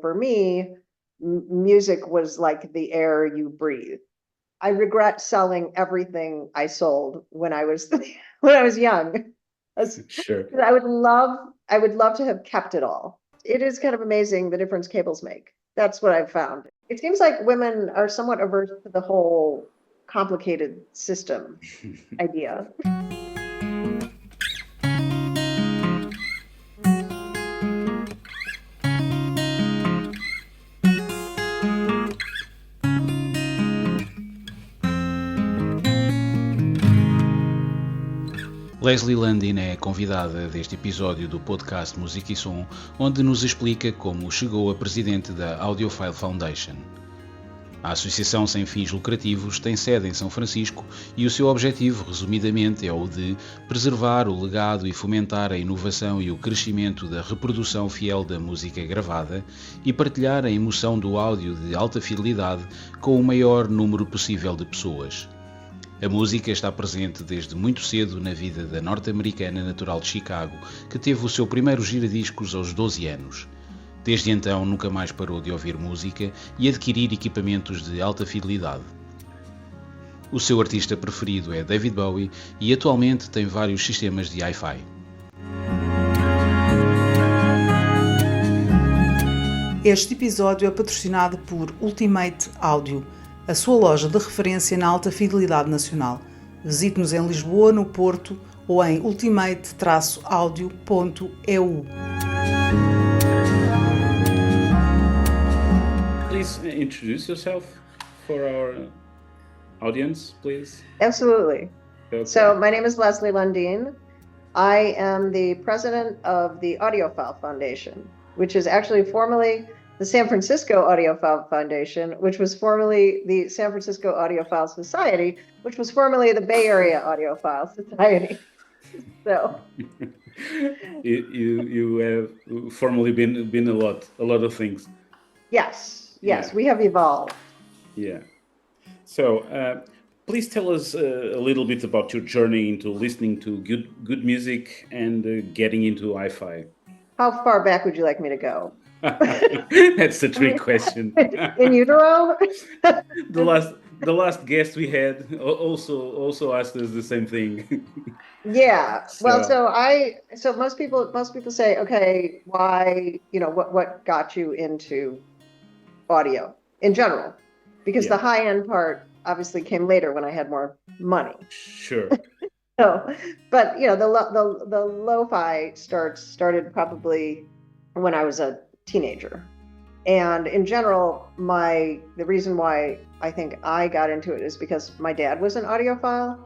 for me, music was like the air you breathe. I regret selling everything I sold when I was when I was young. Sure. I would love to have kept it all. It is kind of amazing the difference cables make. That's what I've found. It seems like women are somewhat averse to the whole complicated system idea. Leslie Lundin é a convidada deste episódio do podcast Música Som, onde nos explica como chegou a presidente da Audiophile Foundation. A associação sem fins lucrativos tem sede em São Francisco e o seu objetivo, resumidamente, é o de preservar o legado e fomentar a inovação e o crescimento da reprodução fiel da música gravada e partilhar a emoção do áudio de alta fidelidade com o maior número possível de pessoas. A música está presente desde muito cedo na vida da norte-americana natural de Chicago, que teve o seu primeiro giradiscos aos 12 anos. Desde então nunca mais parou de ouvir música e adquirir equipamentos de alta fidelidade. O seu artista preferido é David Bowie e atualmente tem vários sistemas de hi-fi. Este episódio é patrocinado por Ultimate Audio, a sua loja de referência na alta fidelidade nacional. Visite-nos em Lisboa, no Porto ou em ultimate-audio.eu. Please introduce yourself for our audience, please. Absolutely. Okay. So my name is Leslie Lundin. I am the president of the Audiophile Foundation, which is actually formerly the San Francisco Audiophile Foundation, which was formerly the San Francisco Audiophile Society, which was formerly the Bay Area Audiophile Society. So you have formerly been a lot of things. Yes, Yeah. we have evolved. Yeah. So please tell us a little bit about your journey into listening to good music and getting into hi-fi. How far back would you like me to go? That's a trick question. In utero? The last guest we had also asked us the same thing. Yeah. Well, so most people say, okay, why, what got you into audio in general? Because the high end part obviously came later when I had more money. Sure. So, but the lo-fi started probably when I was a teenager. And in general, the reason why I think I got into it is because my dad was an audiophile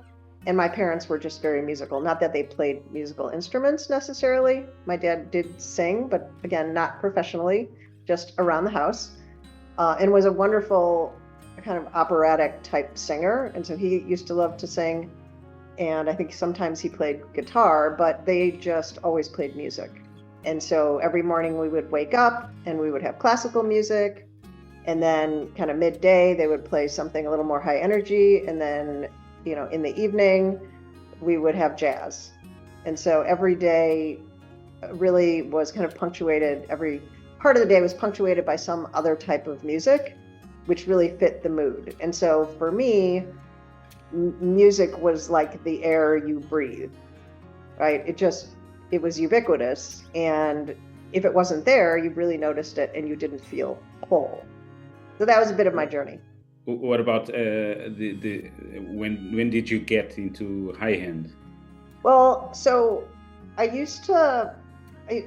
and my parents were just very musical. Not that they played musical instruments necessarily. My dad did sing, but again, not professionally, just around the house, and was a wonderful kind of operatic type singer. And so he used to love to sing. And I think sometimes he played guitar, but they just always played music. And so every morning we would wake up and we would have classical music. And then kind of midday, they would play something a little more high energy. And then, in the evening, we would have jazz. And so every day really was kind of punctuated. Every part of the day was punctuated by some other type of music, which really fit the mood. And so for me, music was like the air you breathe, right? It was ubiquitous, and if it wasn't there, you really noticed it and you didn't feel whole. So that was a bit of my journey. What about when did you get into high end? Well, so I used to,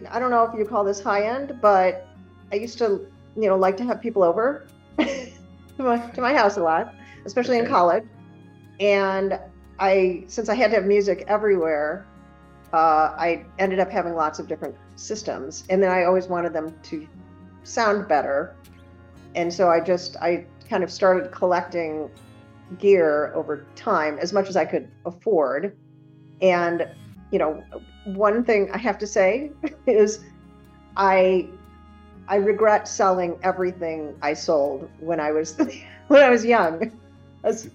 I don't know if you call this high end, but I used to, like to have people over to my house a lot, especially in college. And since I had to have music everywhere, I ended up having lots of different systems, and then I always wanted them to sound better. And so I kind of started collecting gear over time, as much as I could afford. And, one thing I have to say is I regret selling everything I sold when I was young.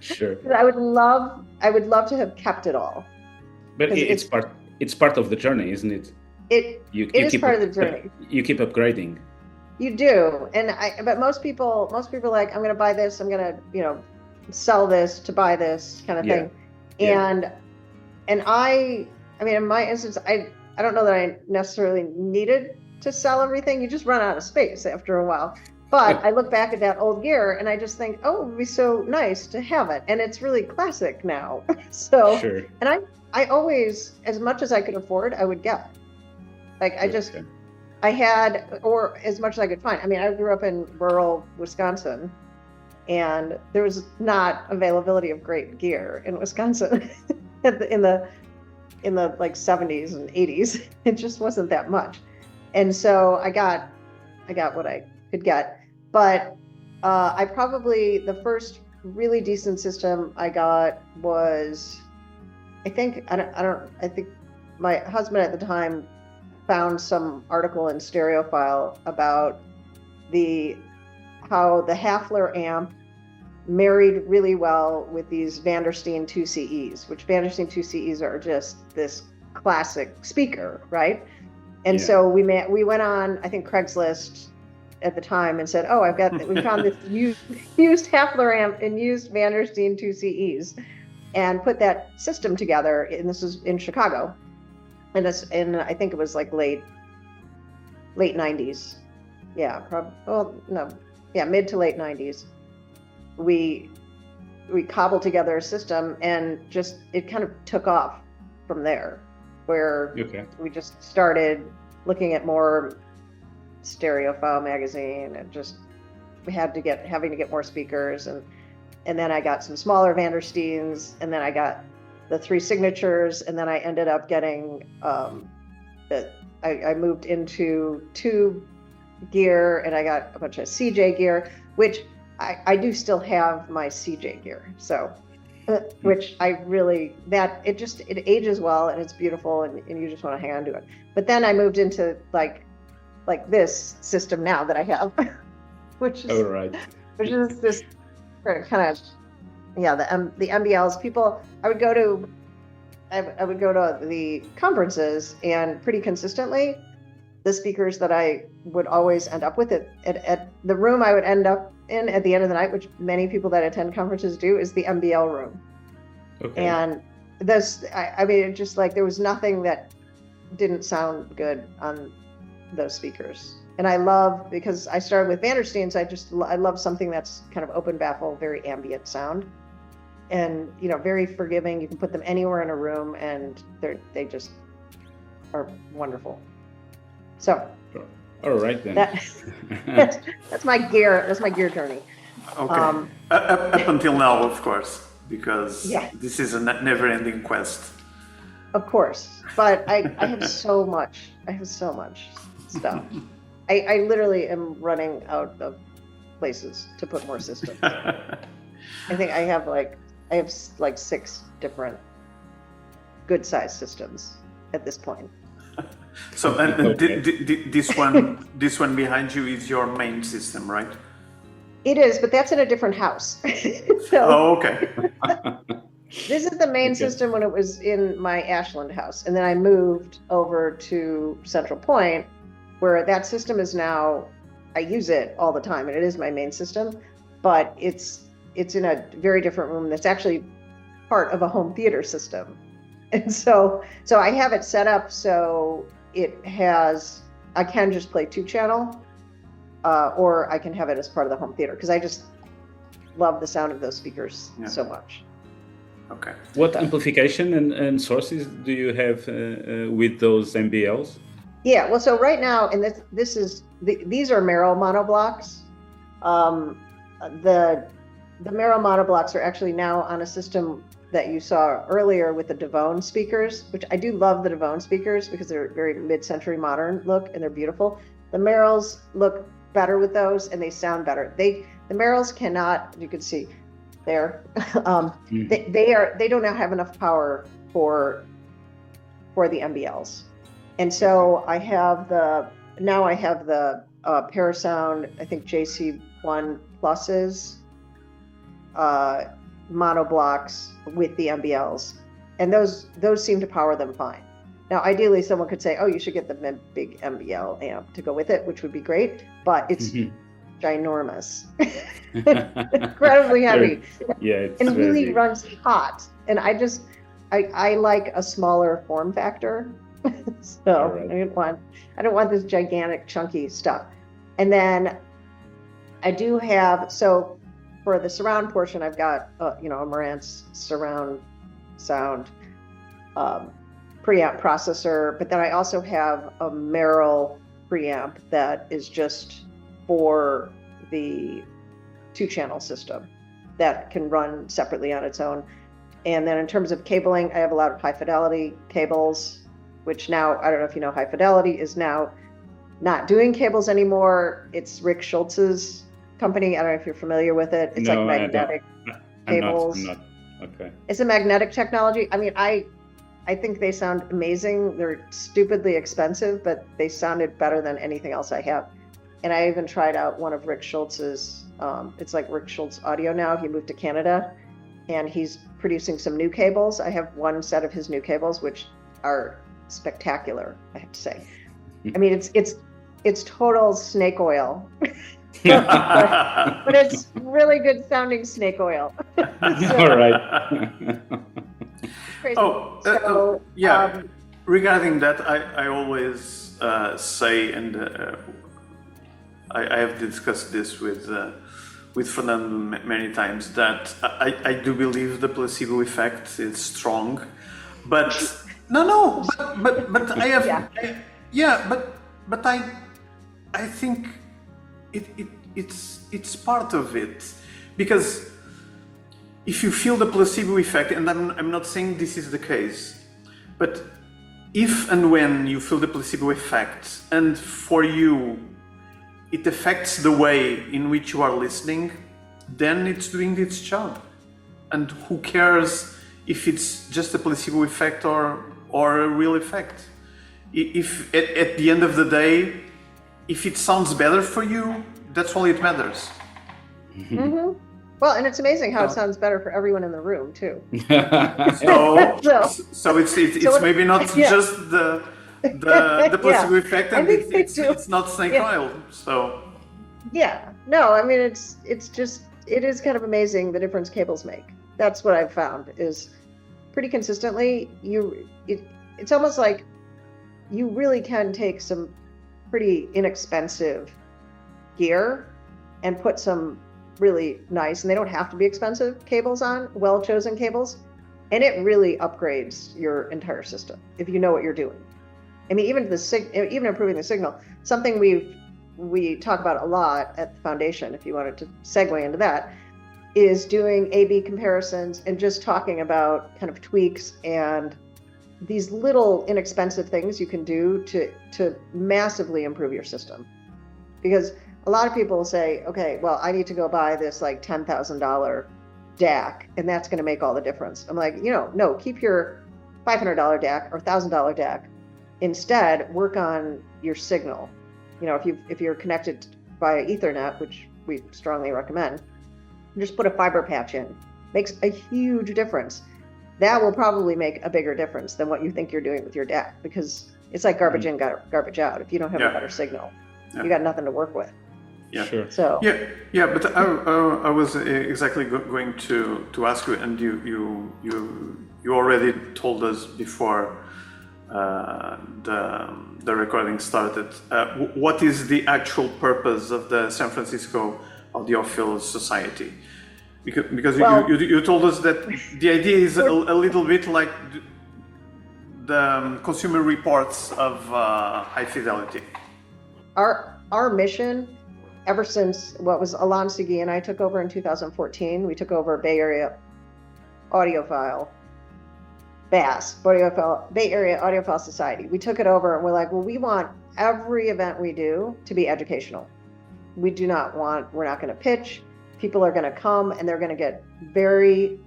Sure. I would love to have kept it all. But it's part of the journey, isn't it? It is part of the journey. You keep upgrading. You do. But most people are like, I'm going to buy this. I'm going to, sell this to buy this kind of thing. Yeah. And I mean, in my instance, I don't know that I necessarily needed to sell everything. You just run out of space after a while. But I look back at that old gear and I just think, oh, it would be so nice to have it. And it's really classic now. So, Sure. and I always, as much as I could afford, I would get. Like, I had, or as much as I could find. I mean, I grew up in rural Wisconsin, and there was not availability of great gear in Wisconsin in the like 70s and 80s. It just wasn't that much. And so I got what I could get. But I probably, the first really decent system I got was, I think my husband at the time found some article in Stereophile about how the Hafler amp married really well with these Vandersteen 2CEs, which Vandersteen 2CEs are just this classic speaker, right? And so we went on, I think, Craigslist at the time and said, oh, we found this used Hafler amp and used Vandersteen 2CEs, and put that system together. And this was in Chicago. And I think it was like late 90s. Yeah, mid to late 90s. We cobbled together a system, and just it kind of took off from there, where we just started looking at more Stereophile magazine, and just having to get more speakers, and then I got some smaller Vandersteens, and then I got the 3 signatures, and then I ended up getting I moved into tube gear, and I got a bunch of CJ gear, which I do still have my CJ gear. So, which I really, it ages well, and it's beautiful, and you just want to hang on to it. But then I moved into like this system now that I have, which is this kind of, the MBLs. People, I would go to the conferences, and pretty consistently, the speakers that I would always end up with at the room I would end up in at the end of the night, which many people that attend conferences do, is the MBL room. Okay. And this, I mean, it just like, there was nothing that didn't sound good on those speakers. And I love, because I started with Vandersteens, I love something that's kind of open baffle, very ambient sound, and very forgiving. You can put them anywhere in a room, and they just are wonderful. So, all right then. That's my gear. That's my gear journey. Okay. Up until now, of course, because this is a never-ending quest. Of course, but I have so much. I have so much stuff. I literally am running out of places to put more systems. I think I have like 6 different good-sized systems at this point. So, this one behind you is your main system, right? It is, but that's in a different house. Okay. This is the main system when it was in my Ashland house, and then I moved over to Central Point, where that system is now. I use it all the time, and it is my main system, but it's in a very different room that's actually part of a home theater system. And so I have it set up so I can just play 2-channel, or I can have it as part of the home theater, because I just love the sound of those speakers so much. Okay. What amplification and sources do you have with those MBLs? Yeah, well, so right now, and these are Merrill monoblocks. The Merrill monoblocks are actually now on a system that you saw earlier with the Devone speakers, which I do love the Devone speakers because they're very mid-century modern look, and they're beautiful. The Merrills look better with those, and they sound better. The Merrills cannot, you can see there, they don't now have enough power for the MBLs. And so I have the Parasound, I think JC1 Pluses, monoblocks with the MBLs, and those seem to power them fine. Now, ideally, someone could say, oh, you should get the big MBL amp to go with it, which would be great, but it's ginormous, incredibly heavy, and really runs hot. And I like a smaller form factor. So right. I don't want this gigantic chunky stuff. And then I do have, so for the surround portion, I've got a Marantz surround sound preamp processor, but then I also have a Merrill preamp that is just for the 2-channel system that can run separately on its own. And then in terms of cabling, I have a lot of high fidelity cables, which now, I don't know if you know, high fidelity is now not doing cables anymore. It's Rick Schultz's company. I don't know if you're familiar with it. It's like magnetic cables. I'm not. Okay. It's a magnetic technology. I mean, I think they sound amazing. They're stupidly expensive, but they sounded better than anything else I have. And I even tried out one of Rick Schultz's, it's like Rick Schultz Audio now. He moved to Canada and he's producing some new cables. I have one set of his new cables, which are spectacular, I have to say. I mean, it's total snake oil, but it's really good sounding snake oil. All right. Regarding that, I always say, and I have discussed this with Fernando many times, that I do believe the placebo effect is strong, but but I have but I think it's part of it, because if you feel the placebo effect, and I'm not saying this is the case, but if and when you feel the placebo effect, and for you it affects the way in which you are listening, then it's doing its job. And who cares if it's just a placebo effect or a real effect? If at the end of the day, if it sounds better for you, that's all it matters. Mm-hmm. Well, and it's amazing how it sounds better for everyone in the room too. So it's maybe not just the placebo effect, and it's not snake oil. So no, I mean it is kind of amazing the difference cables make. That's what I've found is pretty consistently. It's almost like you really can take some pretty inexpensive gear and put some really nice, and they don't have to be expensive, cables on, well-chosen cables, and it really upgrades your entire system if you know what you're doing. I mean, even improving the signal, something we talk about a lot at the foundation, if you wanted to segue into that, is doing A/B comparisons and just talking about kind of tweaks and these little inexpensive things you can do to massively improve your system. Because a lot of people say, okay, well, I need to go buy this like $10,000 DAC, and that's going to make all the difference. I'm like, no, keep your $500 DAC or $1,000 DAC. Instead, work on your signal. If you're connected via Ethernet, which we strongly recommend, just put a fiber patch in. Makes a huge difference. That will probably make a bigger difference than what you think you're doing with your DAC, because it's like garbage in, garbage out. If you don't have a better signal, you got nothing to work with. Yeah, sure. So but I was exactly going to ask you, and you already told us before the recording started. What is the actual purpose of the San Francisco Audiophile Society? Because you told us that the idea is a little bit like the Consumer Reports of high fidelity. Our mission, ever since Alon Sigui and I took over in 2014, we took over Bay Area Audiophile, BAS, Bay Area Audiophile Society. We took it over and we're like, well, we want every event we do to be educational. We're not going to pitch. People are going to come and they're going to get very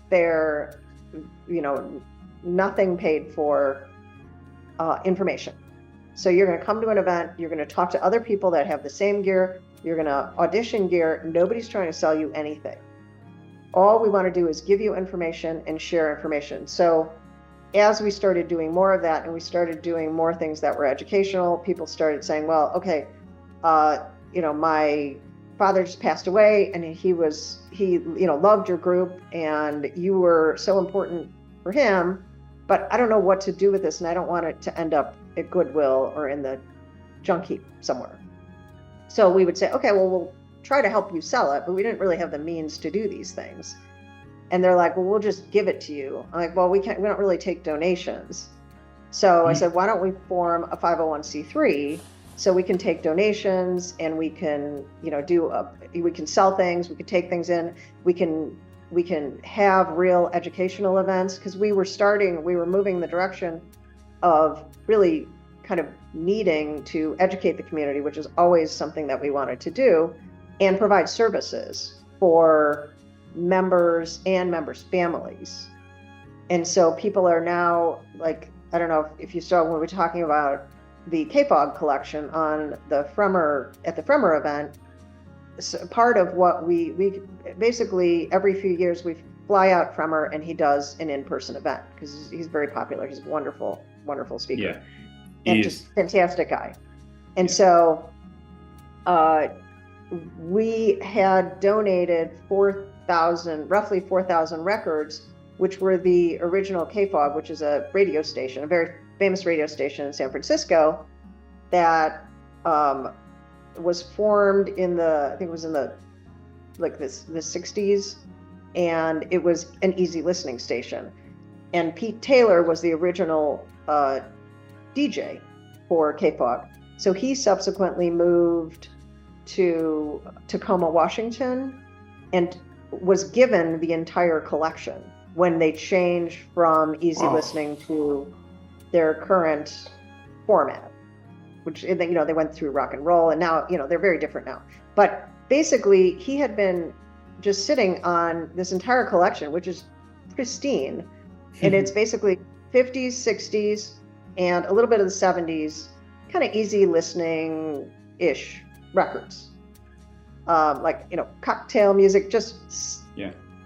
fair, nothing paid for information. So you're going to come to an event, you're going to talk to other people that have the same gear, you're going to audition gear. Nobody's trying to sell you anything. All we want to do is give you information and share information. So as we started doing more of that and we started doing more things that were educational, people started saying, well, okay, my father just passed away and he loved your group and you were so important for him, but I don't know what to do with this and I don't want it to end up at Goodwill or in the junk heap somewhere. So we would say, okay, well, we'll try to help you sell it, but we didn't really have the means to do these things. And they're like, well, we'll just give it to you. I'm like, well, we don't really take donations. So I said, why don't we form a 501c3 so we can take donations and we can, we can sell things, we can take things in, we can have real educational events, because we were moving the direction of really kind of needing to educate the community, which is always something that we wanted to do, and provide services for members and members' families. And so people are now, like, I don't know if you saw when we were talking about the KFOG collection on at the Fremmer event. So part of what we basically every few years we fly out Fremmer and he does an in-person event because he's very popular. He's a wonderful speaker. Yeah. And just fantastic guy. And so we had donated roughly 4,000 records, which were the original KFOG, which is a radio station, a very famous radio station in San Francisco that was formed in the 60s, and it was an easy listening station. And Pete Taylor was the original DJ for KFOG. So he subsequently moved to Tacoma, Washington, and was given the entire collection when they changed from easy listening to their current format, which, they went through rock and roll, and now, they're very different now. But basically, he had been just sitting on this entire collection, which is pristine. And it's basically 50s, 60s, and a little bit of the 70s, kind of easy listening-ish records. Cocktail music, just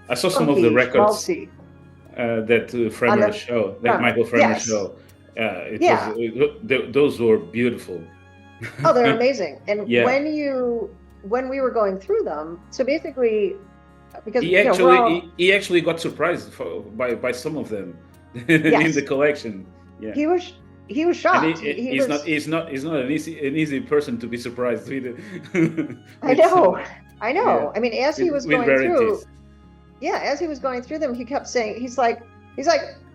I saw some of the records that Fremmer show, that Michael Fremmer show. Those were beautiful. Oh, they're amazing. And when we were going through them, so basically, because he actually got surprised by some of them in the collection. Yeah, he was shocked. He's not an easy person to be surprised with. I know. Yeah. I mean, as he was going through them, he kept saying, he's like,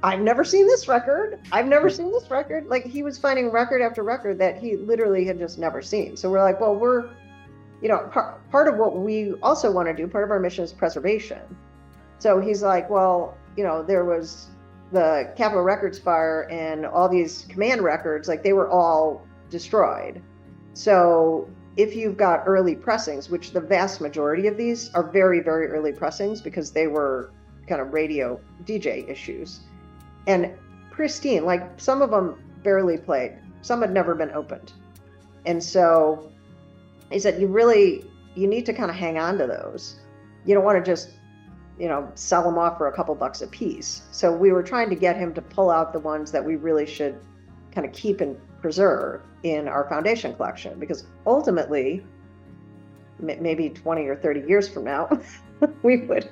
I've never seen this record. Like, he was finding record after record that he literally had just never seen. So we're like, well, we're, part of what we also want to do, part of our mission is preservation. So he's like, well, there was the Capitol Records fire and all these command records, like, they were all destroyed. So if you've got early pressings, which the vast majority of these are very, very early pressings because they were kind of radio DJ issues, and pristine, like, some of them barely played, some had never been opened. And so he said, you need to kind of hang on to those. You don't want to just, sell them off for a couple bucks a piece. So we were trying to get him to pull out the ones that we really should kind of keep and preserve in our foundation collection, because ultimately, maybe 20 or 30 years from now, we would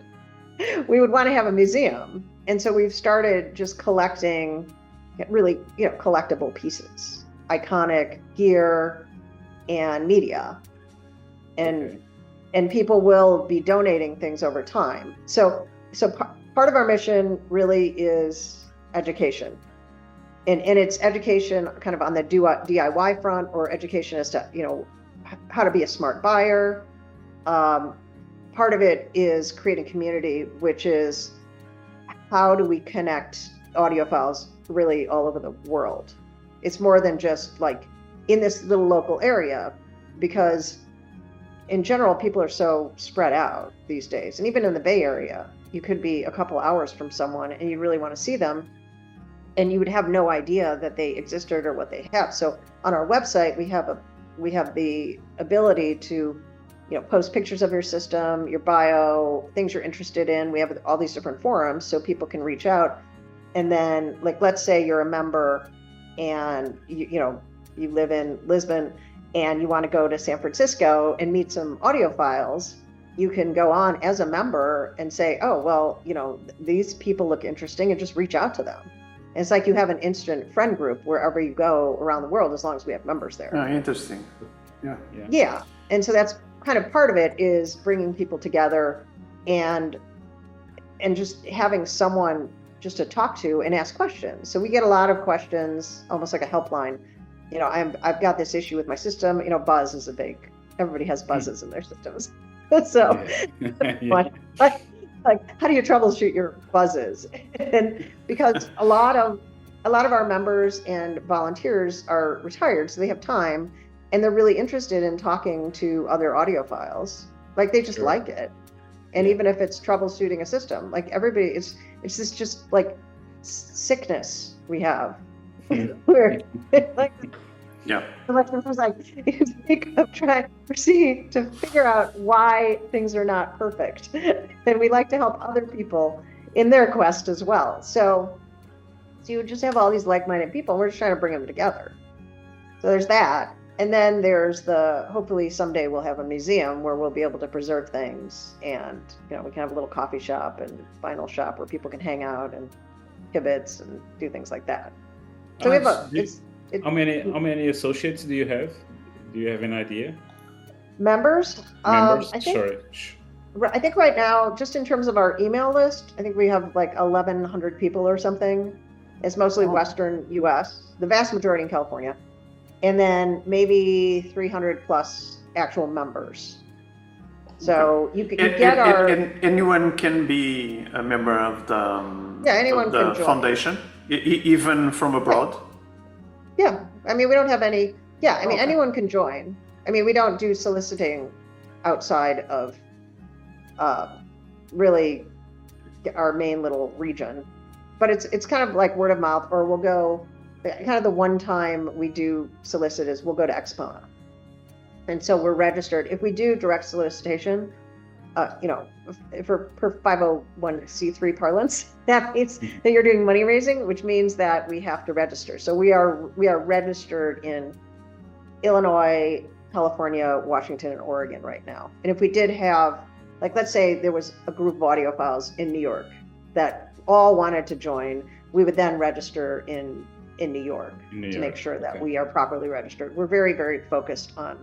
want to have a museum. And so we've started just collecting really, collectible pieces, iconic gear and media. And people will be donating things over time. So part of our mission really is education. And it's education kind of on the DIY front, or education as to, how to be a smart buyer. Part of it is creating community, which is how do we connect audiophiles really all over the world? It's more than just like in this little local area, because in general, people are so spread out these days. And even in the Bay Area, you could be a couple hours from someone and you really want to see them, and you would have no idea that they existed or what they have. So on our website, we have the ability to, post pictures of your system, your bio, things you're interested in. We have all these different forums so people can reach out And then, like, let's say you're a member and you live in Lisbon and you want to go to San Francisco and meet some audiophiles. You can go on as a member and say, oh, well, these people look interesting, and just reach out to them. And it's like you have an instant friend group wherever you go around the world, as long as we have members there. Oh, interesting. Yeah. Yeah. And so that's kind of part of it, is bringing people together and just having someone just to talk to and ask questions. So we get a lot of questions, almost like a helpline. I've got this issue with my system. Buzz is everybody has buzzes in their systems. So like, how do you troubleshoot your buzzes? And because a lot of our members and volunteers are retired, so they have time, and they're really interested in talking to other audiophiles. Like, they just like it. And even if it's troubleshooting a system, like, everybody, it's this just like sickness we have. Where like, was like, proceed to figure out why things are not perfect. And we like to help other people in their quest as well. So you just have all these like-minded people, and we're just trying to bring them together. So there's that. And then there's hopefully someday we'll have a museum where we'll be able to preserve things, and we can have a little coffee shop and vinyl shop where people can hang out and kibitz and do things like that. So we have how many associates do you have? Do you have an idea? Members? I think right now, just in terms of our email list, I think we have like 1,100 people or something. It's mostly Western U.S., the vast majority in California. And then maybe 300 plus actual members. So you get anyone can be a member of the foundation, even from abroad. Yeah, I mean, we don't have any. Yeah, I mean, anyone can join. I mean, we don't do soliciting outside of really our main little region, but it's kind of like word of mouth, or we'll go. Kind of the one time we do solicit is we'll go to Expona. And so we're registered. If we do direct solicitation, for 501c3 parlance, that means that you're doing money raising, which means that we have to register. So we are registered in Illinois, California, Washington, and Oregon right now. And if we did have, like, let's say there was a group of audiophiles in New York that all wanted to join, we would then register in New York to make sure that we are properly registered. We're very, very focused on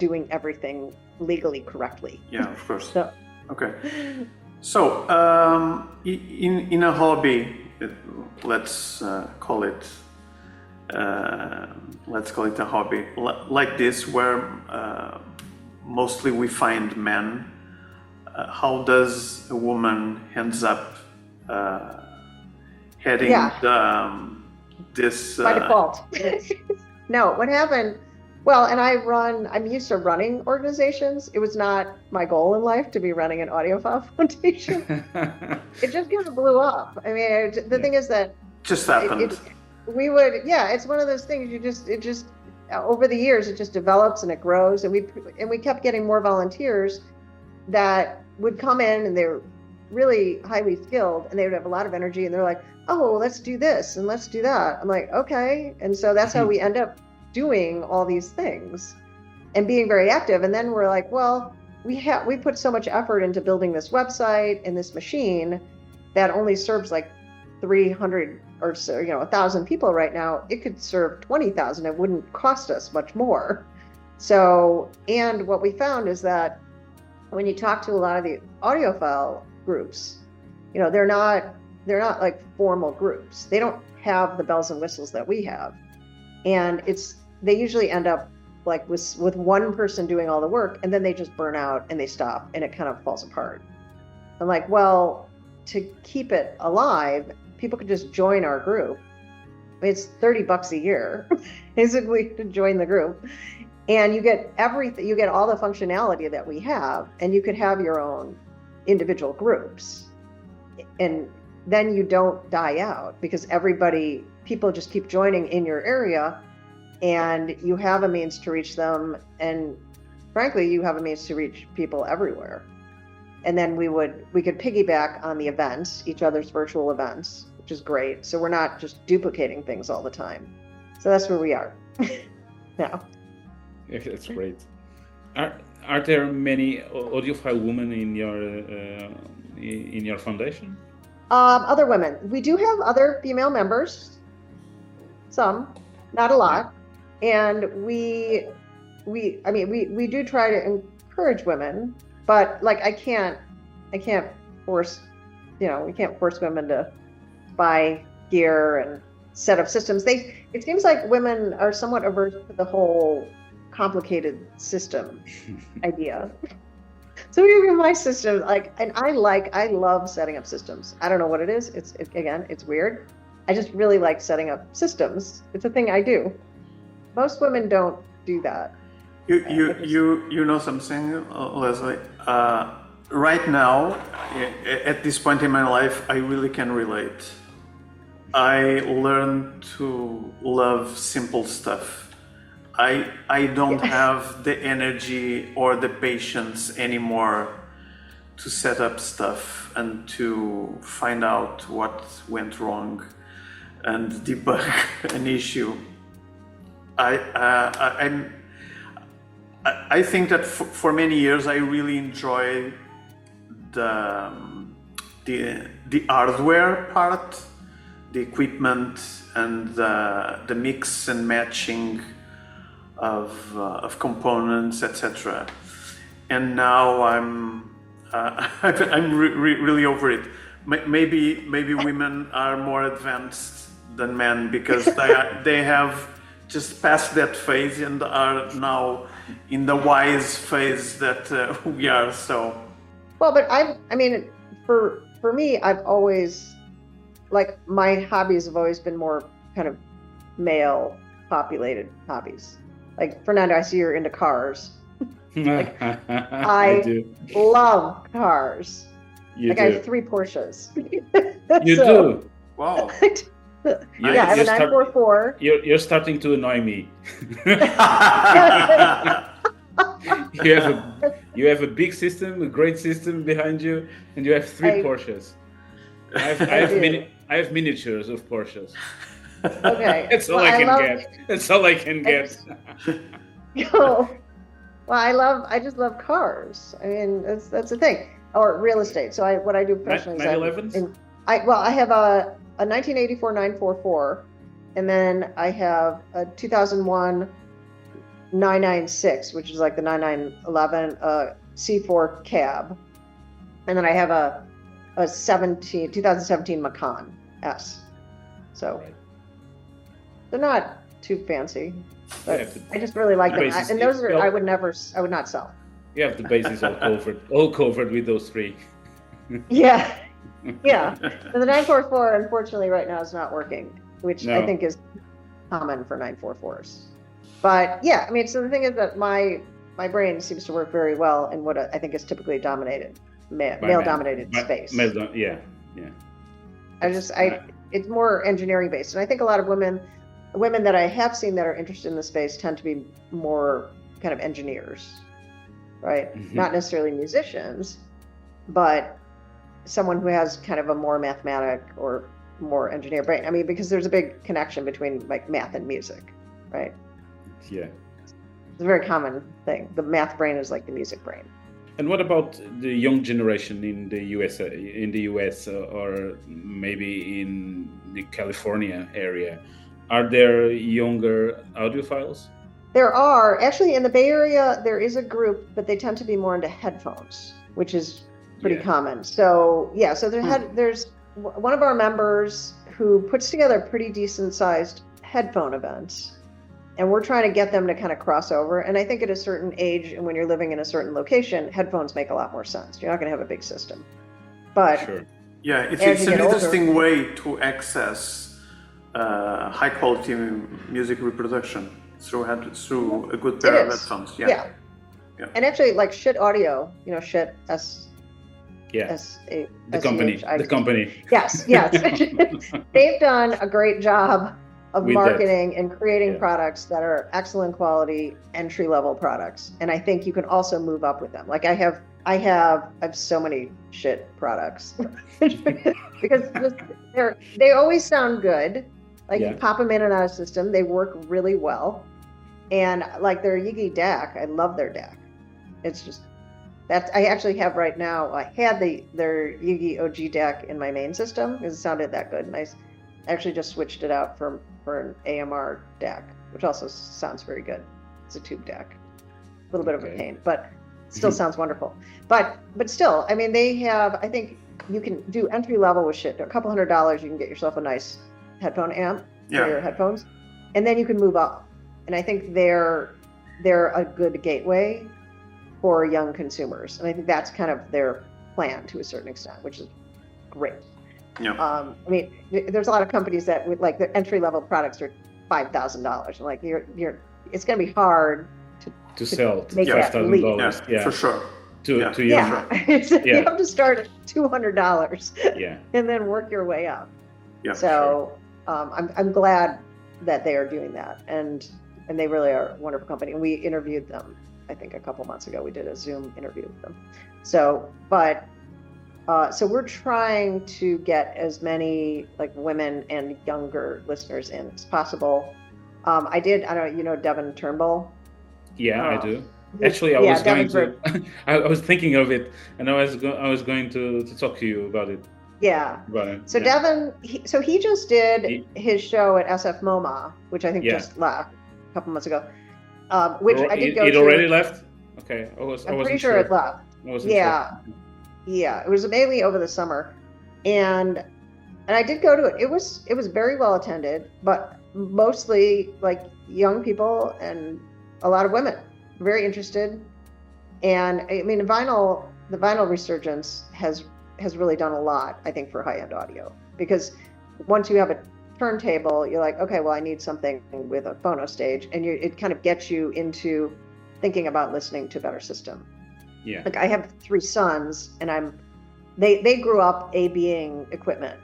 doing everything legally correctly. Yeah, of course. Okay. So, in a hobby, let's call it a hobby like this, where mostly we find men. How does a woman ends up heading this by default? No, what happened? Well, and I'm used to running organizations. It was not my goal in life to be running an audiophile foundation. It just kind of blew up. I mean, the thing is that just happened. It's one of those things. It just over the years it just develops and it grows, and we kept getting more volunteers that would come in, and they were really highly skilled, and they would have a lot of energy, and they're like, oh, let's do this and let's do that. I'm like, okay. And so that's how we end up doing all these things and being very active. And then we're like, well, we put so much effort into building this website and this machine that only serves like 300 or so, 1,000 people right now. It could serve 20,000. It wouldn't cost us much more. So, and what we found is that when you talk to a lot of the audiophile groups, they're not like formal groups. They don't have the bells and whistles that we have. And they usually end up like with one person doing all the work, and then they just burn out and they stop, and it kind of falls apart. I'm like, well, to keep it alive, people could just join our group. I mean, it's $30 a year, basically, to join the group. And you get everything, you get all the functionality that we have, and you could have your own individual groups. And then you don't die out, because people just keep joining in your area, and you have a means to reach them. And frankly, you have a means to reach people everywhere. And then we could piggyback on the events, each other's virtual events, which is great. So we're not just duplicating things all the time. So that's where we are now. Yeah, that's great. Are there many audiophile women in your foundation? Other women. We do have other female members, some, not a lot. And we do try to encourage women, but like I can't force, we can't force women to buy gear and set up systems. It seems like women are somewhat averse to the whole complicated system idea. So even my system, I love setting up systems. I don't know what it is. It's weird. I just really like setting up systems. It's a thing I do. Most women don't do that. You know something, Leslie? Right now, at this point in my life, I really can relate. I learned to love simple stuff. I don't have the energy or the patience anymore to set up stuff and to find out what went wrong and debug an issue. I think that for many years I really enjoy the hardware part, the equipment, and the mix and matching of components, etc. And now I'm really over it. Maybe women are more advanced than men because they have just passed that phase and are now in the wise phase that we are. So well, but for me, I've always, like, my hobbies have always been more kind of male populated hobbies. Like, Fernando, I see you're into cars. Like, I do. Love cars. I have 3 Porsches. You do? Wow. I have a 944. You're starting to annoy me. You have a big system, a great system behind you, and you have 3 Porsches. I have miniatures of Porsches. Okay. That's all That's all I can get. Well, I just love cars. I mean, that's the thing. Or real estate. So what I do professionally is I have a 1984 944, and then I have a 2001 996, which is like the 9911 C4 cab, and then I have a 2017 Macan S. So they're not too fancy, but I just really like them. And those are I would not sell. You have the bases all covered with those 3. Yeah. Yeah, and the 944, unfortunately, right now is not working, which I think is common for 944s. But yeah, I mean, so the thing is that my brain seems to work very well in what I think is typically dominated, male-dominated space. Yeah. It's more engineering based, and I think a lot of women that I have seen that are interested in the space tend to be more kind of engineers, right? Mm-hmm. Not necessarily musicians, but someone who has kind of a more mathematic or more engineer brain. I mean, because there's a big connection between like math and music, right? Yeah. It's a very common thing. The math brain is like the music brain. And what about the young generation in the US or maybe in the California area? Are there younger audiophiles? There are. Actually, in the Bay Area, there is a group, but they tend to be more into headphones, which is pretty common. So there's one of our members who puts together pretty decent sized headphone events, and we're trying to get them to kind of cross over. And I think at a certain age and when you're living in a certain location, headphones make a lot more sense. You're not going to have a big system, but sure. Yeah, it's an interesting way to access high quality music reproduction through a good pair of headphones. Yeah. And actually, like Shit Audio, Shit the company. Yes. They've done a great job of marketing and creating products that are excellent quality, entry-level products. And I think you can also move up with them. Like I I have so many shit products because they always sound good. Like you pop them in and out of system, they work really well. And like their Yigi DAC, I love their DAC. It's just that I actually have right now. I had their Yigi OG DAC in my main system because it sounded that good, and I actually just switched it out for an AMR DAC, which also sounds very good. It's a tube DAC, a little bit of a pain, but still sounds wonderful. But still, I mean, they have. I think you can do entry level with shit. A couple $100, you can get yourself a nice headphone amp for your headphones, and then you can move up. And I think they're a good gateway for young consumers, and I think that's kind of their plan to a certain extent, which is great. Yeah. I mean, there's a lot of companies that would like their entry level products are $5,000, and like it's going to be hard to sell to make $5,000. Yeah, for sure. You have to start at $200, and then work your way up. Yeah. So I'm glad that they are doing that, and they really are a wonderful company. And we interviewed them, I think a couple months ago. We did a Zoom interview with them. So we're trying to get as many like women and younger listeners in as possible. I don't know, you know Devin Turnbull? Yeah, I do. Actually, I was going to. I was thinking of it, and I was going to talk to you about it. Yeah. So Devin, he just did his show at SF MoMA, which I think just left a couple months ago. Which I did go to. It already left? Okay. I'm pretty sure it left. Yeah. It was mainly over the summer, and I did go to it. It was very well attended, but mostly like young people and a lot of women, very interested. And I mean, the vinyl resurgence has really done a lot, I think, for high-end audio, because once you have a turntable, you're like, okay, well, I need something with a phono stage, and it kind of gets you into thinking about listening to a better system. Yeah. Like I have 3 sons, and they grew up A/B-ing equipment.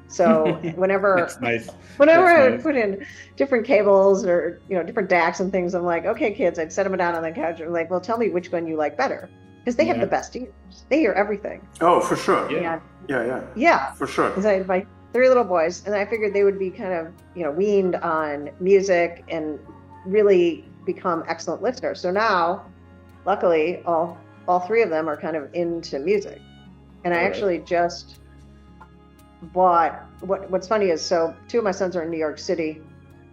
So whenever I put in different cables or different DACs and things, I'm like, okay, kids, I'd set them down on the couch and like, well, tell me which one you like better, because they have the best ears. They hear everything. Oh, for sure. Yeah. For sure. Because I had my 3 little boys, and I figured they would be kind of weaned on music and really become excellent listeners. So now, luckily, all 3 of them are kind of into music. And I actually just bought, what's funny is, so 2 of my sons are in New York City,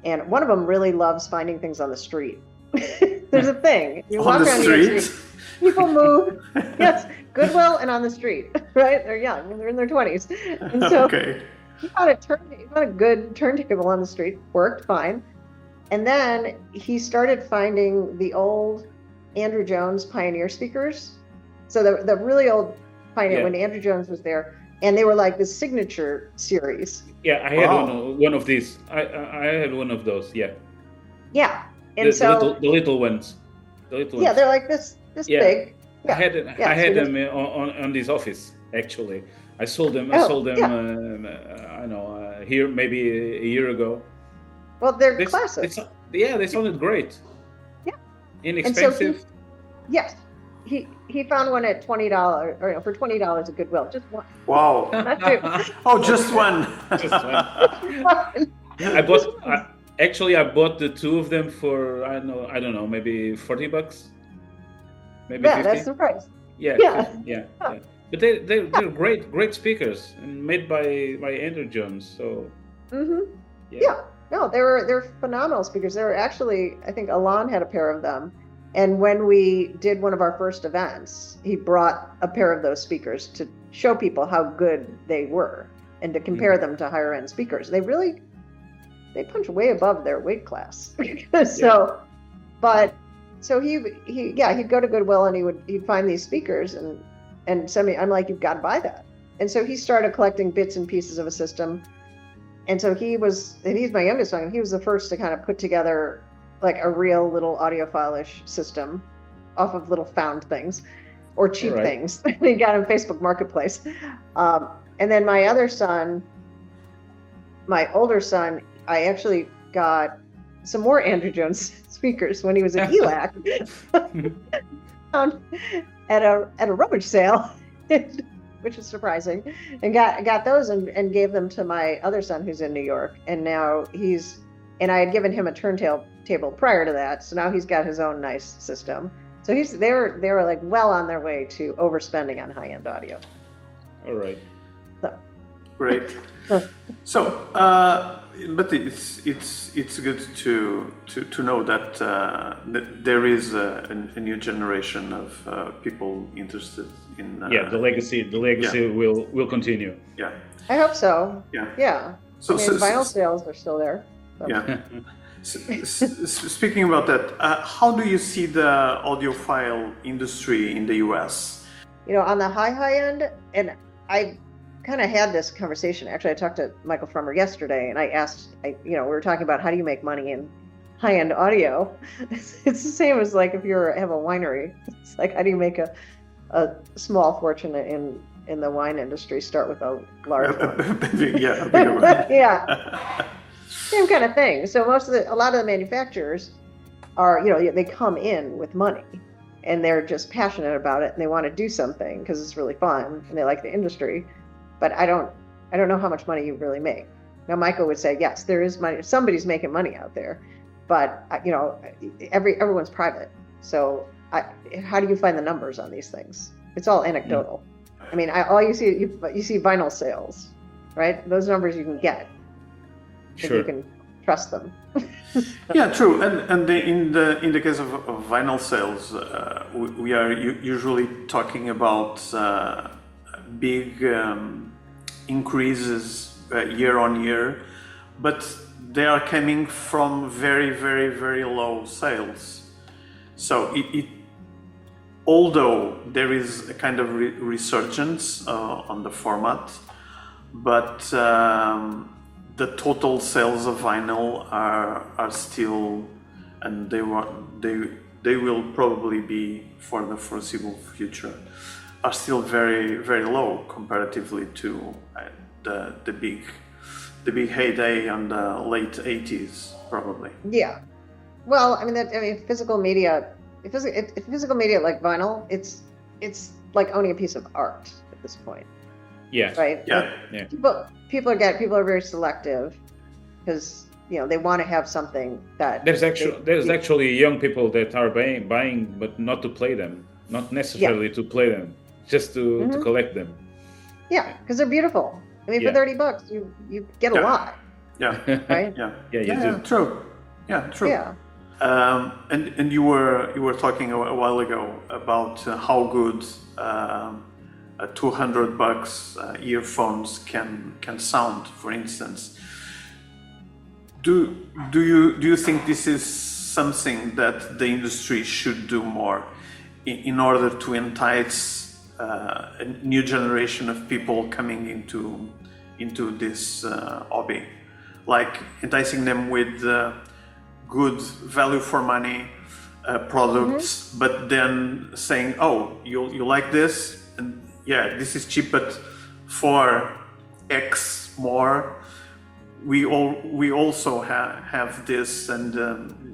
and one of them really loves finding things on the street. There's a thing. You walk around New York City, people move, yes, Goodwill and on the street, right? They're young, they're in their 20s. And so he found a good turntable on the street, worked fine. And then he started finding the old Andrew Jones Pioneer speakers. So the really old Pioneer, when Andrew Jones was there, and they were like the signature series. Yeah, I had one of these. I had one of those. Yeah. Yeah, and the little ones. Yeah, they're like this big. Yeah. I had them on this office actually. I sold them. I know here maybe a year ago. Well, they're classic. They sounded great. Yeah. Inexpensive. Yes. He found one at $20 or for $20 at Goodwill. Just one. Wow. Oh, just one. Just one. I bought the 2 of them for I don't know, maybe $40. Maybe $50. That's the price. Yeah. But they're great speakers and made by Andrew Jones. So. Yeah. No, they're phenomenal speakers. They're actually, I think Alon had a pair of them. And when we did one of our first events, he brought a pair of those speakers to show people how good they were and to compare them to higher end speakers. They punch way above their weight class. So he'd go to Goodwill and he'd find these speakers and send me. I'm like, you've got to buy that. And so he started collecting bits and pieces of a system. And so he's my youngest son, and he was the first to kind of put together like a real little audiophile-ish system off of little found things or cheap things. He got on Facebook Marketplace. And then my older son, I actually got some more Andrew Jones speakers when he was at ELAC. around at a rummage sale, which was surprising, and got those and gave them to my other son who's in New York, and now and I had given him a turntable prior to that, so now he's got his own nice system. So they were like well on their way to overspending on high-end audio. All right. So. Great. So, but it's good to know that there is a new generation of people interested in. The legacy will continue. Yeah. I hope so. Yeah. Yeah. So, vinyl sales are still there. So. Yeah. Speaking about that, how do you see the audiophile industry in the US? On the high end, and I kind of had this conversation. Actually, I talked to Michael Frommer yesterday, and I asked, we were talking about how do you make money in high-end audio. It's the same as like if you have a winery. It's like, how do you make a small fortune in the wine industry? Start with a large one. A bigger one. Yeah. Same kind of thing. So a lot of the manufacturers are, they come in with money and they're just passionate about it and they want to do something because it's really fun and they like the industry. But I don't know how much money you really make. Now, Michael would say, yes, there is money. Somebody's making money out there, but everyone's private. So how do you find the numbers on these things? It's all anecdotal. I mean, all you see vinyl sales, right? Those numbers you can get. Sure. If you can trust them. Yeah, true. And in the case of vinyl sales, we are usually talking about big increases year on year, but they are coming from very, very, very low sales. So although there is a kind of resurgence on the format, but the total sales of vinyl are still, and they will probably be for the foreseeable future, are still very, very low comparatively to the big heyday on the late 80s, probably. Yeah. Well, physical media. If physical media like vinyl, it's like owning a piece of art at this point. Yeah. Right. Yeah. Yeah. People are very selective because they want to have something that. There's actually young people that are buying, but not to play them, not necessarily to play them, just to collect them. Yeah, because they're beautiful. For $30, you get a lot. Yeah. Right. Yeah. Yeah. You do. True. Yeah. True. Yeah. And you were talking a while ago about how good $200 earphones can sound, for instance. Do you think this is something that the industry should do more in order to entice a new generation of people coming into this hobby, like enticing them with good value for money products, but then saying, oh, you like this, and yeah, this is cheap, but for X more, we also have this, and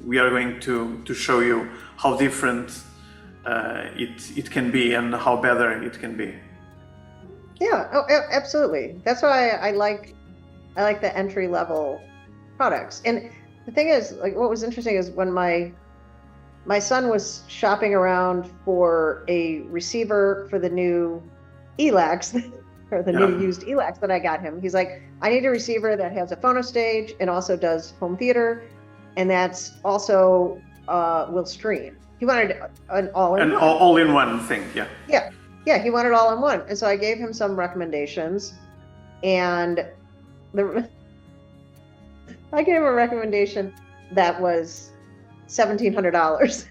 we are going to show you how different it can be and how better it can be. Yeah, absolutely. That's why I like the entry level products. And the thing is, like, what was interesting is when my son was shopping around for a receiver for the new ELACs, or the new used ELACs that I got him. He's like, I need a receiver that has a phonostage and also does home theater, and that's also will stream. He wanted an all-in-one. All-in-one thing, yeah. Yeah, he wanted all-in-one. And so I gave him some recommendations, and I gave him a recommendation that was $1,700.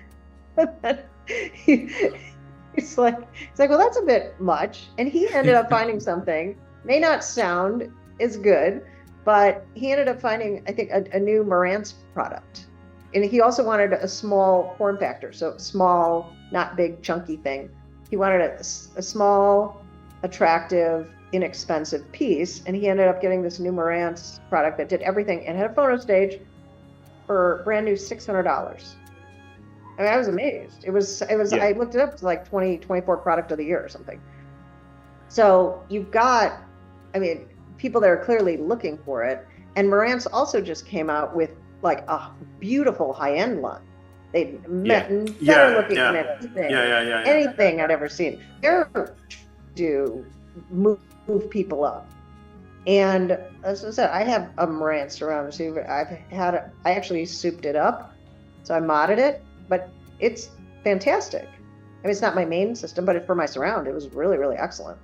He's like, well, that's a bit much. And he ended up finding something, may not sound as good, but he ended up finding, I think, a new Marantz product. And he also wanted a small form factor, so small, not big, chunky thing. He wanted a small, attractive, inexpensive piece, and he ended up getting this new Marantz product that did everything and had a phono stage for brand new $600. I mean, I was amazed. It was, Yeah. I looked it up, it's like 2024 product of the year or something. So you've got, I mean, people that are clearly looking for it. And Marantz also just came out with like a beautiful high-end line. They better looking than anything I'd ever seen. They're to move people up. And as I said, I have a Marantz surround receiver. I actually souped it up, so I modded it, but it's fantastic. I mean, it's not my main system, but for my surround, it was really, really excellent.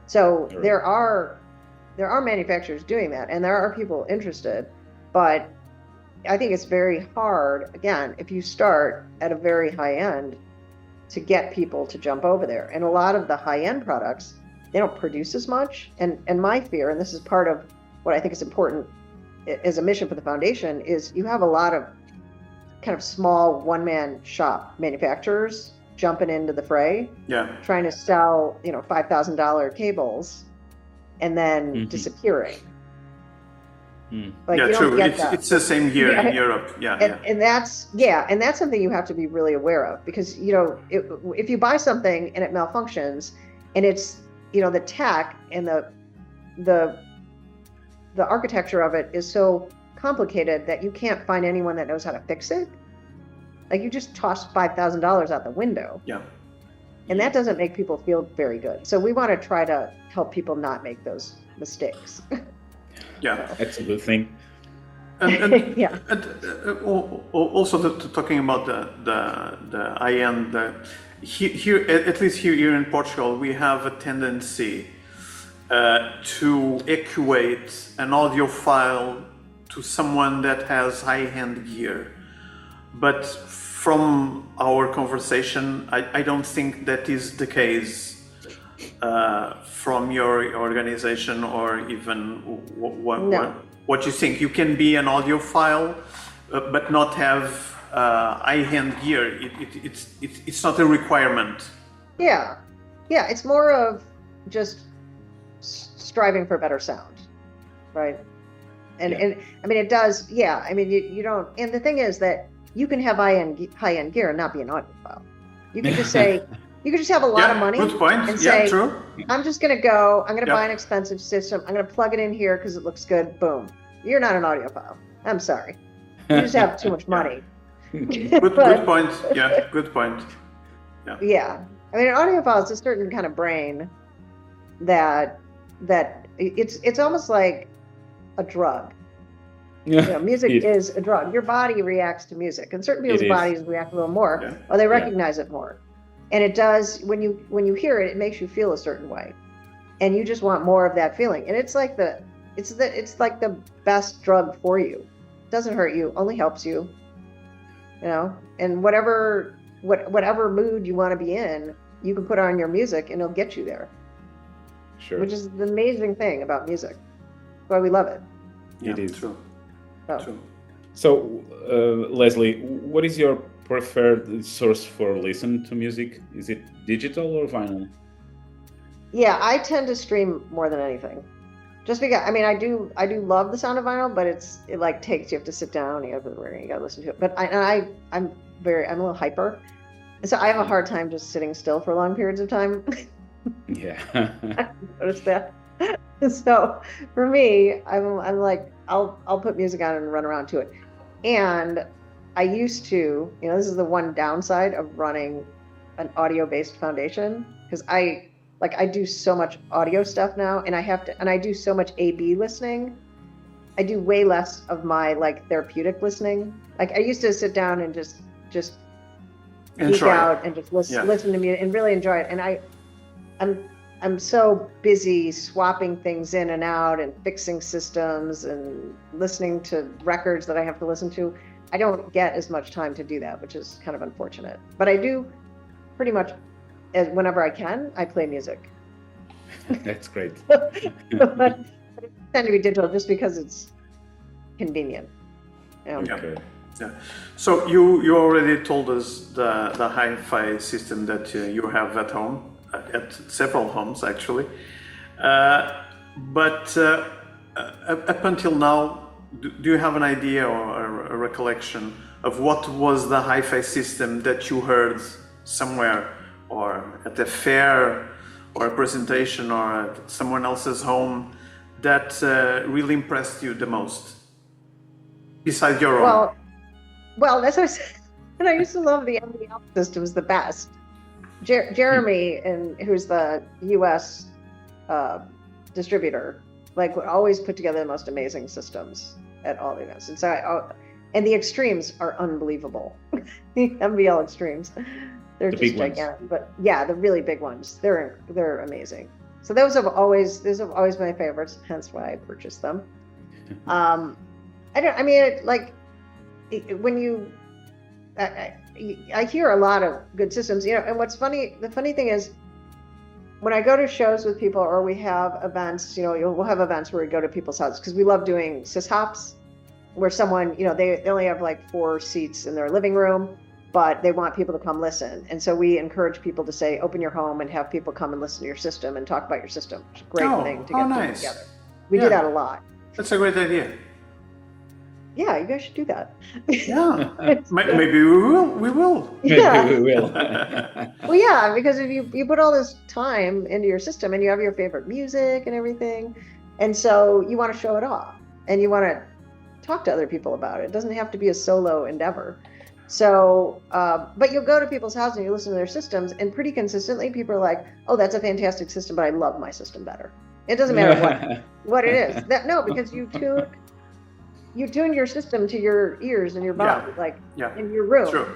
So there are manufacturers doing that, and there are people interested, but I think it's very hard, again, if you start at a very high end, to get people to jump over there. And a lot of the high end products, they don't produce as much. And my fear, and this is part of what I think is important as a mission for the foundation, is you have a lot of kind of small one-man shop manufacturers jumping into the fray, trying to sell, $5,000 cables and then disappearing. Like, true. It's the same here in Europe. And that's something you have to be really aware of, because if you buy something and it malfunctions, and it's the tech and the architecture of it is so complicated that you can't find anyone that knows how to fix it. Like, you just toss $5,000 out the window. And that doesn't make people feel very good. So we want to try to help people not make those mistakes. That's a good thing. And also talking about the high end, here, at least here in Portugal, we have a tendency to equate an audiophile to someone that has high-end gear. But from our conversation, I don't think that is the case from your organization, or even what you think. You can be an audiophile, but not have high-end gear. It's not a requirement. It's more of just striving for better sound, right? And I mean, it does. I mean, you don't. And the thing is that you can have high-end gear and not be an audiophile. You can just say. You could just have a lot of money and say, true. I'm just going to go, I'm going to buy an expensive system. I'm going to plug it in here because it looks good. Boom. You're not an audiophile. I'm sorry. You just have too much money. Good point. Good point. Yeah. I mean, an audiophile is a certain kind of brain that it's almost like a drug. Music is a drug. Your body reacts to music, and certain people's bodies react a little more, or they recognize it more. And it does, when you hear it, it makes you feel a certain way, and you just want more of that feeling. And it's like the best drug for you. It doesn't hurt you, only helps you. And whatever mood you want to be in, you can put on your music, and it'll get you there. Sure. Which is the amazing thing about music. That's why we love it. It is true. True. So, Leslie, what is your preferred source for listen to music? Is it digital or vinyl? I tend to stream more than anything, just because I do love the sound of vinyl, but it like you have to sit down, you gotta listen to it. But I'm a little hyper, so I have a hard time just sitting still for long periods of time. I noticed that. So for me, I'm like, I'll put music on and run around to it. And I used to, this is the one downside of running an audio-based foundation, because I do so much audio stuff now, and I do so much A/B listening. I do way less of my therapeutic listening. Like, I used to sit down and just geek out and just listen to music and really enjoy it. And I'm so busy swapping things in and out and fixing systems and listening to records that I have to listen to. I don't get as much time to do that, which is kind of unfortunate. But I do pretty much, whenever I can, I play music. That's great. but it tends to be digital just because it's convenient. Okay. So you already told us the hi-fi system that you have at home, at several homes actually. But up until now, do you have an idea or a recollection of what was the hi-fi system that you heard somewhere, or at a fair, or a presentation, or at someone else's home, that really impressed you the most, besides your own? Well, that's what I said. And I used to love the MDL systems the best. Jeremy, who's the U.S. Distributor, like would always put together the most amazing systems at all the events. And so, and the extremes are unbelievable. The MBL extremes, they're just gigantic. But yeah, the really big ones, they're amazing. So those have always been my favorites. Hence why I purchased them. I hear a lot of good systems, and what's funny, the funny thing is, when I go to shows with people, or we have events, we'll have events where we go to people's houses, because we love doing syshops, where someone, they only have like 4 seats in their living room, but they want people to come listen. And so we encourage people to say, open your home and have people come and listen to your system and talk about your system. It's a great thing to get people together. We do that a lot. That's a great idea. Yeah, you guys should do that. Yeah, maybe we will. Yeah. Maybe we will. Well, yeah, because if you put all this time into your system and you have your favorite music and everything, and so you want to show it off and you want to talk to other people about it. It doesn't have to be a solo endeavor. So, but you'll go to people's houses and you listen to their systems, and pretty consistently people are like, "Oh, that's a fantastic system, but I love my system better." It doesn't matter what it is. Because you tune your system to your ears and your body, in your room. True.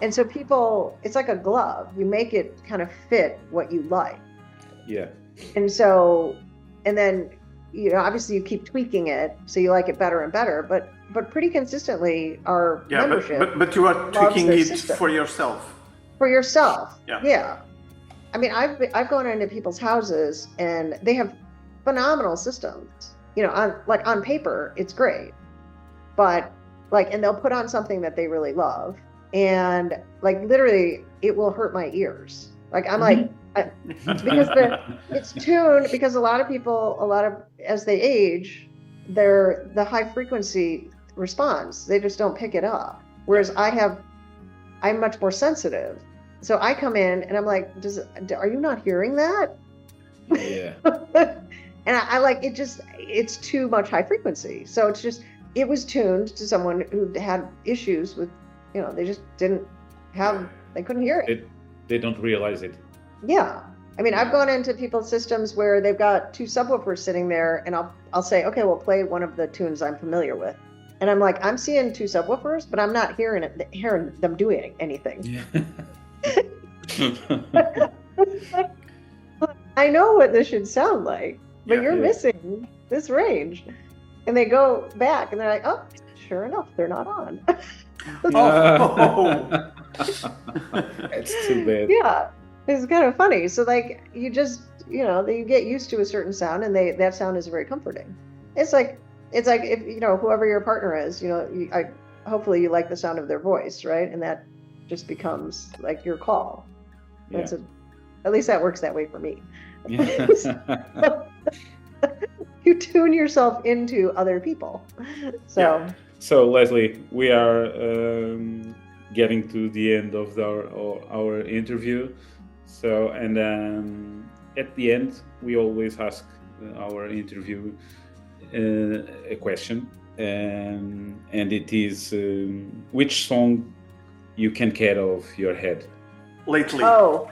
And so people, it's like a glove. You make it kind of fit what you like. Yeah. And so, and then, obviously you keep tweaking it so you like it better and better, but pretty consistently our membership. But you are tweaking it system. for yourself. For yourself. Yeah. I mean, I've gone into people's houses and they have phenomenal systems. On paper, it's great. But and they'll put on something that they really love, and literally it will hurt my ears. I'm because it's tuned, because a lot of as they age, the high frequency response, they just don't pick it up. Whereas I'm much more sensitive. So I come in and I'm like, are you not hearing that? Yeah. And I it's too much high frequency. So it was tuned to someone who had issues with, they just they couldn't hear it. They don't realize it. Yeah. I mean, I've gone into people's systems where they've got 2 subwoofers sitting there, and I'll say, okay, well, play one of the tunes I'm familiar with. And I'm like, I'm seeing 2 subwoofers, but I'm not hearing them doing anything. Yeah. I know what this should sound like, but you're missing this range. And they go back and they're like, oh, sure enough, they're not on. Oh. It's too bad. Yeah, it's kind of funny. So you just, you get used to a certain sound, and that sound is very comforting. It's like if, whoever your partner is, hopefully you like the sound of their voice, right? And that just becomes your call. Yeah. At least that works that way for me. Yeah. You tune yourself into other people. So Leslie, we are getting to the end of our interview. So, and at the end, we always ask our interview a question, and it is which song you can get off your head lately. Oh.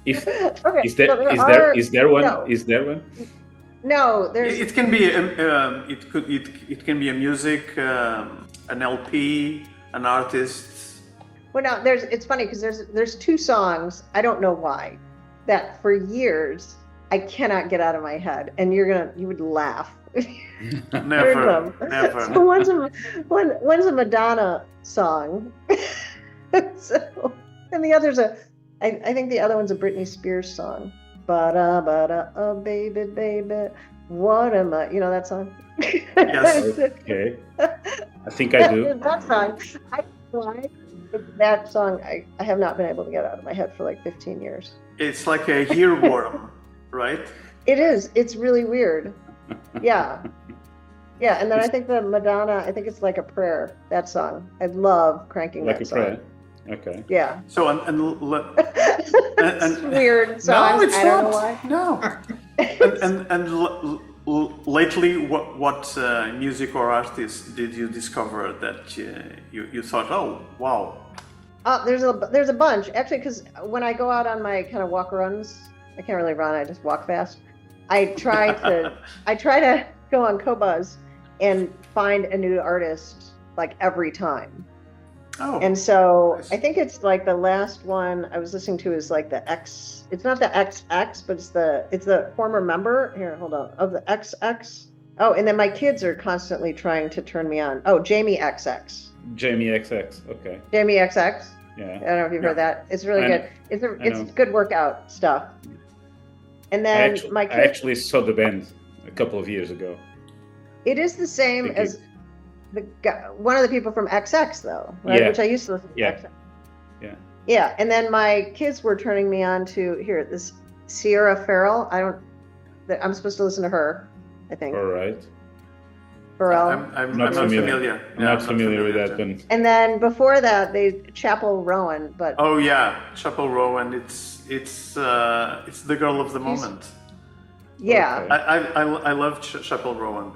Is there one? No. Is there one? No, there's. It can be it can be a music, an LP, an artist. Well, no, it's funny because there's 2 songs. I don't know why, that for years I cannot get out of my head, and you would laugh. Never. So one's a Madonna song, and the other's I think the other one's a Britney Spears song. Ba-da, ba-da, oh baby, baby, what am I? You know that song? Yes. Okay. I think I do. That song. That song I have not been able to get out of my head for 15 years. It's like a earworm, right? It is. It's really weird. Yeah. Yeah, and then I think the Madonna, I think it's Like a Prayer, that song. I love cranking Like that a song. prayer. Okay. Yeah. So It's weird songs. No, it's I don't know not. why. No. Lately, what music or artist did you discover that you thought, oh wow? There's a bunch actually, because when I go out on my kind of walk runs, I can't really run. I just walk fast. I try to go on Qobuz and find a new artist like every time. Oh. And so Nice. I think it's like the last one I was listening to is like the X. It's not the XX, but it's the former member. Here, hold on. Of the XX. Oh, and then my kids are constantly trying to turn me on. Oh, Jamie XX. Jamie XX. Okay. Jamie XX. Yeah. I don't know if you've heard that. It's really I good. It's know. good workout stuff. And then I kids, actually saw the band a couple of years ago. it is the same Thank you. as the guy, one of the people from XX though, right? Yeah. Which I used to listen to. Yeah. XX. Yeah. Yeah, and then my kids were turning me on to this Sierra Farrell. I'm supposed to listen to her, I think. All right. Farrell. I'm Not not familiar. familiar. Yeah, Not familiar with that too. band. And then before that, they Chapel Rowan, but Oh yeah, Chapel Row, and it's the girl of the moment. yeah, Okay. I love Chapel Rowan.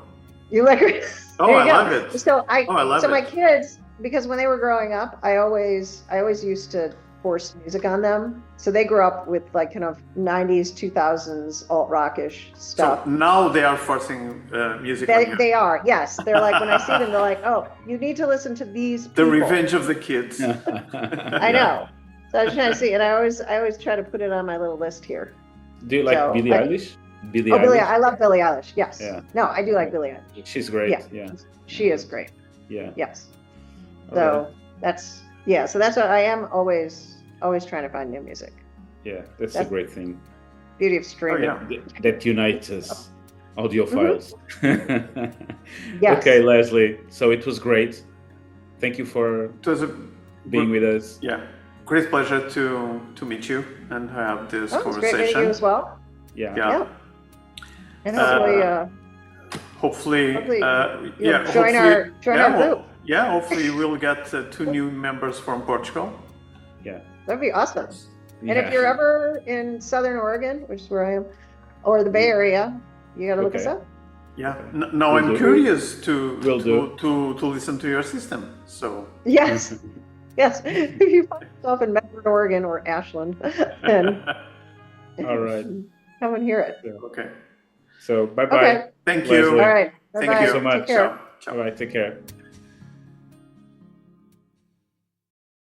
you like her. Oh, There you I go. love it. So I love my it. kids, because when they were growing up, I always used to force music on them. So they grew up with like kind of 90s, 2000s alt rockish stuff. So now they are forcing music on you. They are, yes. They're like, when I see them, they're like, oh, you need to listen to these The people. revenge of the kids. I know. So I was trying to see, and I always try to put it on my little list here. Do you like So, Billie Eilish? Billie Billie, Eilish? I love Billie Eilish. Yes. Yeah. No, I do like Billie Eilish. She's great. Yeah. Yeah. She is great. Yeah. Yes. Okay. So that's what I am always trying to find new music. Yeah, that's a great thing. Beauty of streaming. Oh, yeah. That unites us, audiophiles. Yes. Okay, Leslie. So it was great. Thank you for It was being with us. Yeah, great pleasure to meet you and have this Oh, it's great meeting conversation. you as well. Yeah. Yeah. And hopefully, Hopefully, you'll join our group. Yeah, hopefully we'll get 2 new members from Portugal. Yeah. That'd be awesome. And Yeah. if you're ever in Southern Oregon, which is where I am, or the Bay Area, you got to look us Okay. up. Yeah. Now Will I'm do. curious Will do. to listen to your system. So Yes. Yes. If you find yourself in Medford, Oregon, or Ashland, then All right. come and hear it. okay. So bye bye. Okay. Thank Leslie. you. All right. Thank Bye-bye. you so much. Take care. Ciao. All right. Take care.